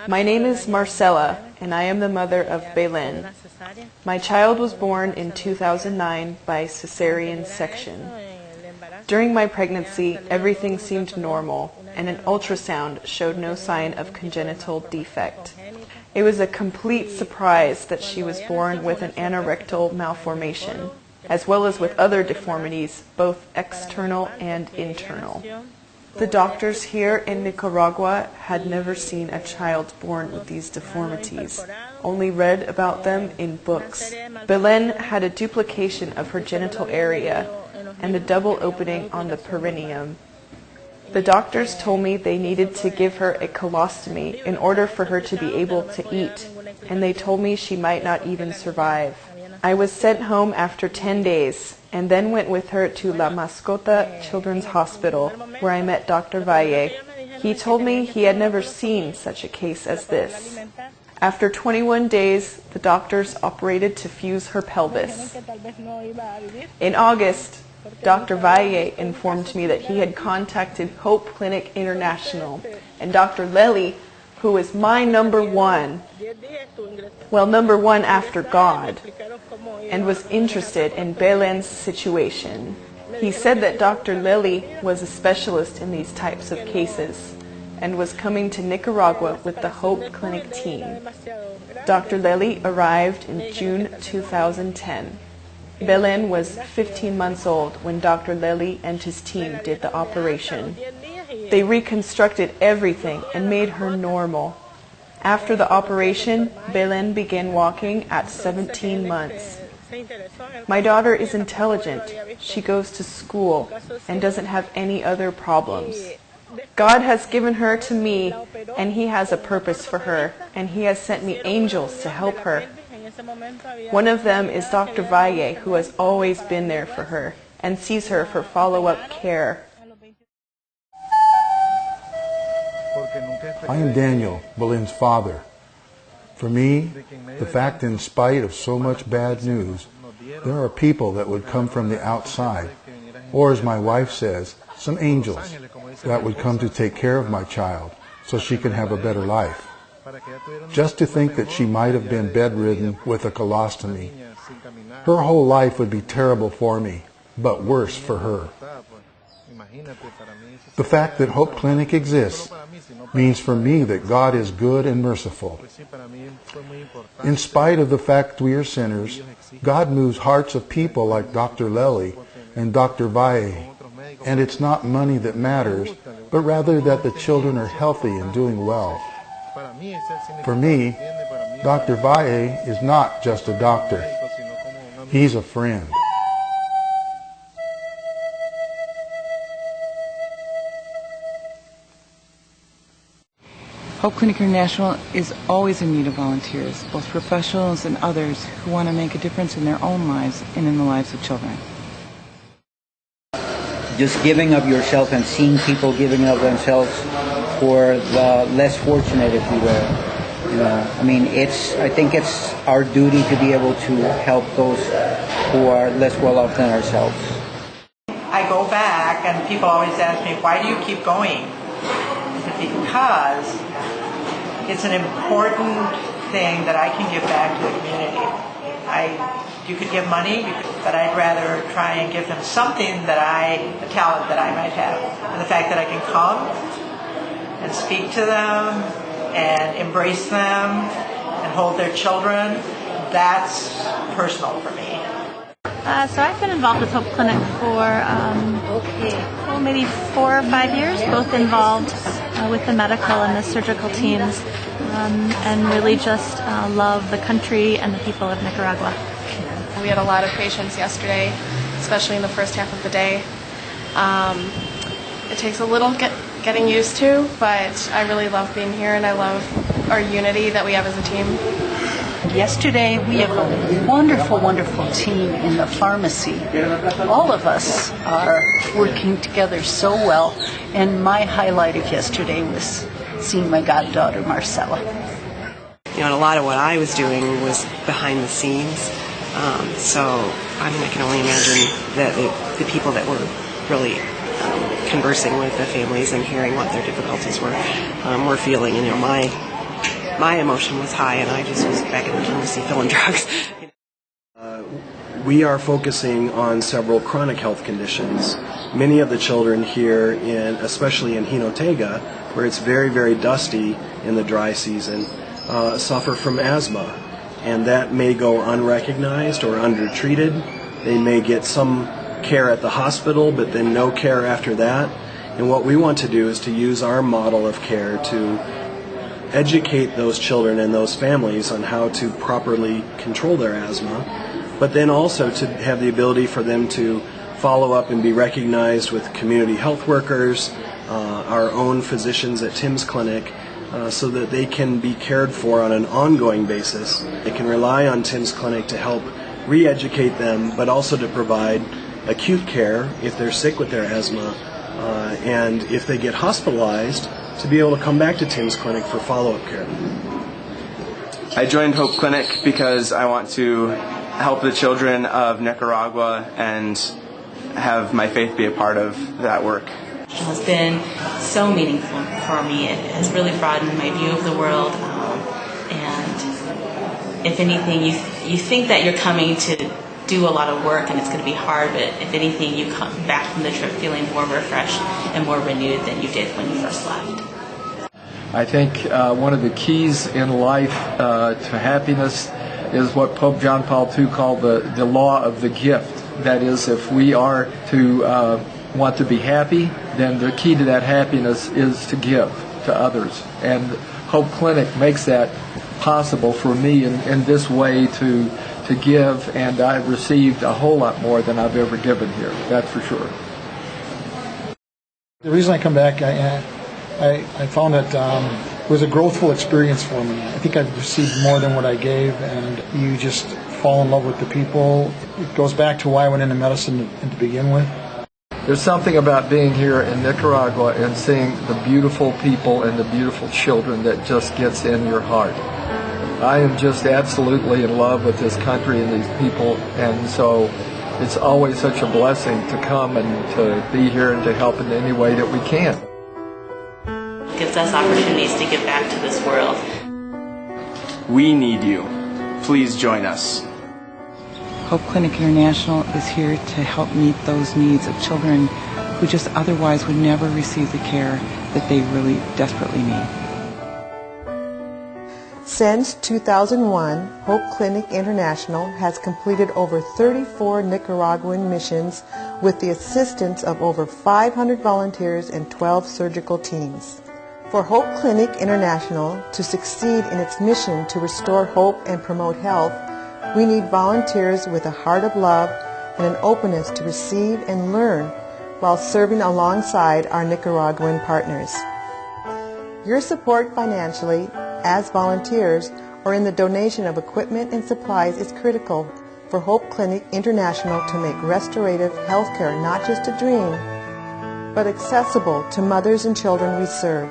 My name is Marcela, and I am the mother of Belen. My child was born in 2009 by cesarean section. During my pregnancy, everything seemed normal, and an ultrasound showed no sign of congenital defect. It was a complete surprise that she was born with an anorectal malformation, as well as with other deformities, both external and internal. The doctors here in Nicaragua had never seen a child born with these deformities, only read about them in books. Belen had a duplication of her genital area and a double opening on the perineum. The doctors told me they needed to give her a colostomy in order for her to be able to eat, and they told me she might not even survive. I was sent home after 10 days and then went with her to La Mascota Children's Hospital, where I met Dr. Valle. He told me he had never seen such a case as this. After 21 days, the doctors operated to fuse her pelvis. In August, Dr. Valle informed me that he had contacted Hope Clinic International and Dr. Lely, who is my number one, well, number one after God, and was interested in Belen's situation. He said that Dr. Lely was a specialist in these types of cases and was coming to Nicaragua with the Hope Clinic team. Dr. Lely arrived in June 2010. Belen was 15 months old when Dr. Lely and his team did the operation. They reconstructed everything and made her normal. After the operation, Belen began walking at 17 months. My daughter is intelligent. She goes to school and doesn't have any other problems. God has given her to me, and He has a purpose for her, and He has sent me angels to help her. One of them is Dr. Valle, who has always been there for her and sees her for follow-up care. I am Daniel, Belen's father. For me, the fact in spite of so much bad news, there are people that would come from the outside, or as my wife says, some angels that would come to take care of my child so she can have a better life. Just to think that she might have been bedridden with a colostomy. Her whole life would be terrible for me, but worse for her. The fact that Hope Clinic exists means for me that God is good and merciful. In spite of the fact we are sinners, God moves hearts of people like Dr. Lely and Dr. Valle. And it's not money that matters, but rather that the children are healthy and doing well. For me, Dr. Valle is not just a doctor. He's a friend. Hope Clinic International is always in need of volunteers, both professionals and others who want to make a difference in their own lives and in the lives of children. Just giving of yourself and seeing people giving of themselves for the less fortunate, if you will. You know, I mean, I think it's our duty to be able to help those who are less well off than ourselves. I go back and people always ask me, why do you keep going? Because it's an important thing that I can give back to the community. You could give money, but I'd rather try and give them something a talent that I might have. And the fact that I can come and speak to them and embrace them and hold their children, that's personal for me. So I've been involved with Hope Clinic for maybe 4 or 5 years, both involved with the medical and the surgical teams, and really just love the country and the people of Nicaragua. We had a lot of patients yesterday, especially in the first half of the day. It takes a little getting used to, but I really love being here, and I love our unity that we have as a team. Yesterday, we have a wonderful, wonderful team in the pharmacy. All of us are working together so well, and my highlight of yesterday was seeing my goddaughter, Marcela. You know, and a lot of what I was doing was behind the scenes. So, I mean, I can only imagine that the people that were really conversing with the families and hearing what their difficulties were feeling. You know, my emotion was high, and I just was back in the pharmacy filling drugs. We are focusing on several chronic health conditions. Many of the children here, especially in Jinotega, where it's very, very dusty in the dry season, suffer from asthma. And that may go unrecognized or undertreated. They may get some care at the hospital, but then no care after that. And what we want to do is to use our model of care to educate those children and those families on how to properly control their asthma, but then also to have the ability for them to follow up and be recognized with community health workers, our own physicians at Tim's Clinic, so that they can be cared for on an ongoing basis. They can rely on Tim's Clinic to help re-educate them, but also to provide acute care if they're sick with their asthma, and if they get hospitalized, to be able to come back to Tim's Clinic for follow-up care. I joined Hope Clinic because I want to help the children of Nicaragua and have my faith be a part of that work. It has been so meaningful for me. It has really broadened my view of the world, and if anything, you think that you're coming to do a lot of work and it's going to be hard, but if anything, you come back from the trip feeling more refreshed and more renewed than you did when you first left. I think one of the keys in life to happiness is what Pope John Paul II called the law of the gift. That is, if we are to want to be happy, then the key to that happiness is to give to others. And Hope Clinic makes that possible for me in this way to give, and I've received a whole lot more than I've ever given here, that's for sure. The reason I come back, I found that it was a growthful experience for me. I think I've received more than what I gave, and you just fall in love with the people. It goes back to why I went into medicine to begin with. There's something about being here in Nicaragua and seeing the beautiful people and the beautiful children that just gets in your heart. I am just absolutely in love with this country and these people, and so it's always such a blessing to come and to be here and to help in any way that we can. It gives us opportunities to give back to this world. We need you. Please join us. Hope Clinic International is here to help meet those needs of children who just otherwise would never receive the care that they really desperately need. Since 2001, Hope Clinic International has completed over 34 Nicaraguan missions with the assistance of over 500 volunteers and 12 surgical teams. For Hope Clinic International to succeed in its mission to restore hope and promote health, we need volunteers with a heart of love and an openness to receive and learn while serving alongside our Nicaraguan partners. Your support financially, as volunteers, or in the donation of equipment and supplies is critical for Hope Clinic International to make restorative health care not just a dream, but accessible to mothers and children we serve.